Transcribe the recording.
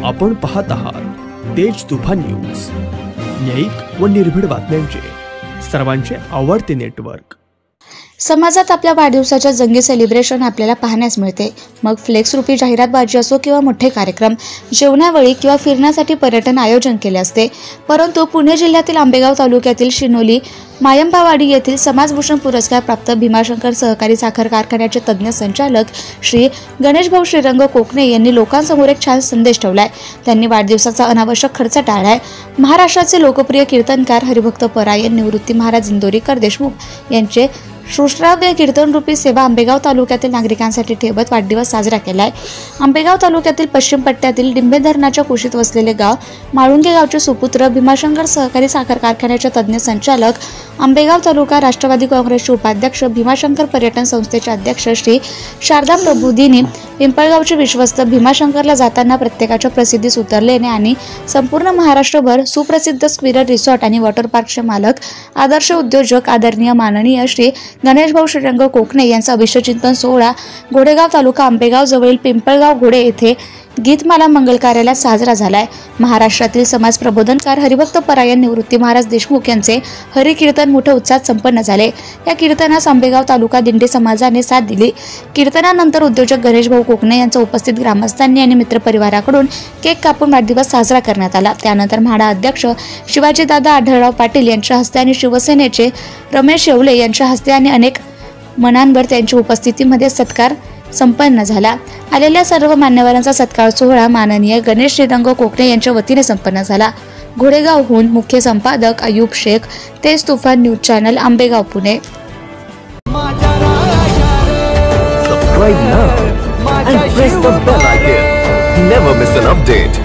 आपण पाहत आहात तेज तुफान न्यूज, न्यायिक व निर्भीड बातम्यांचे सर्वांचे आवडते नेटवर्क। समाजात आपल्या वाढदिवसाच्या जंगी सेलिब्रेशन आपल्याला पाहण्यास मिळते। मग फ्लेक्स रूपी जाहिरातबाजी असो किंवा मोठे कार्यक्रम, जेवणावेळी किंवा फिरण्यासाठी पर्यटन आयोजन केले असते। परंतु पुणे जिल्ह्यातील आंबेगाव तालुक्यातील शिनोली मायंबावाडी येथील समाजभूषण पुरस्कार प्राप्त भीमाशंकर सहकारी साखर कारखान्याचे तज्ञ संचालक श्री गणेशभाऊ श्रीरंग कोकणे यांनी लोकांसमोर एक छान संदेश ठेवलाय। त्यांनी वाढदिवसाचा अनावश्यक खर्च टाळलाय। महाराष्ट्राचे लोकप्रिय कीर्तनकार हरिभक्त परायण निवृत्ती महाराज इंदोरीकर देशमुख यांचे श्रुश्राव्य कीर्तन रूपी सेवा आंबेगाव तालुक्यातील नागरिकांसाठी ठेवत वाढदिवस साजरा केलाय। आंबेगाव तालुक्यातील पश्चिम पट्ट्यातील डिंबे धरणाच्या कुशीत वसलेले गाव माळुंगे गावचे सुपुत्र भीमाशंकर सहकारी साखर कारखान्याचे तज्ञ संचालक, आंबेगाव तालुका राष्ट्रवादी काँग्रेसचे उपाध्यक्ष, भीमाशंकर पर्यटन संस्थेचे अध्यक्ष श्री शारदा प्रभुदिनी, पिंपळगावचे विश्वस्त भीमाशंकरला जाताना प्रत्येकाच्या प्रसिद्धीस उतरलेने आणि संपूर्ण महाराष्ट्रभर सुप्रसिद्ध स्क्विरर रिसॉर्ट आणि वॉटर पार्कचे मालक, आदर्श उद्योजक, आदरणीय माननीय श्री गणेशभाऊ श्रीरंग कोकणे यांचा अभिषेकचिंतन सोहळा घोडेगाव तालुका आंबेगाव जवळील पिंपळगाव घोडे येथे गीतमाला मंगल कार्यालयात साजरा झालाय। महाराष्ट्रातील समाज प्रबोधनकार हरिभक्त परायण निवृत्ती महाराज देशमुख यांचे हरी कीर्तन मोठ्या उत्साहात संपन्न झाले। या कीर्तनास आंबेगाव तालुका दिंडी समाजाने साथ दिली। कीर्तनानंतर उद्योजक गणेशभाऊ कोकणे यांच्या उपस्थित ग्रामस्थांनी आणि मित्रपरिवाराकडून केक कापून वाढदिवस साजरा करण्यात आला। त्यानंतर म्हाडा अध्यक्ष शिवाजीदादा आढळराव पाटील यांच्या हस्ते आणि शिवसेनेचे रमेश येवले यांच्या हस्ते आणि अनेक मनांवर त्यांच्या उपस्थितीमध्ये सत्कार संपन्न झाला। आलेल्या सर्व मान्यवरांचा सत्कार सोहळा माननीय गणेश श्रीरंग कोकणे यांच्या वतीने संपन्न झाला। घोडेगावहून मुख्य संपादक अयूब शेख, तेज तुफान news channel, Ambegaon, Pune. Subscribe now and press the bell icon. Never miss an update.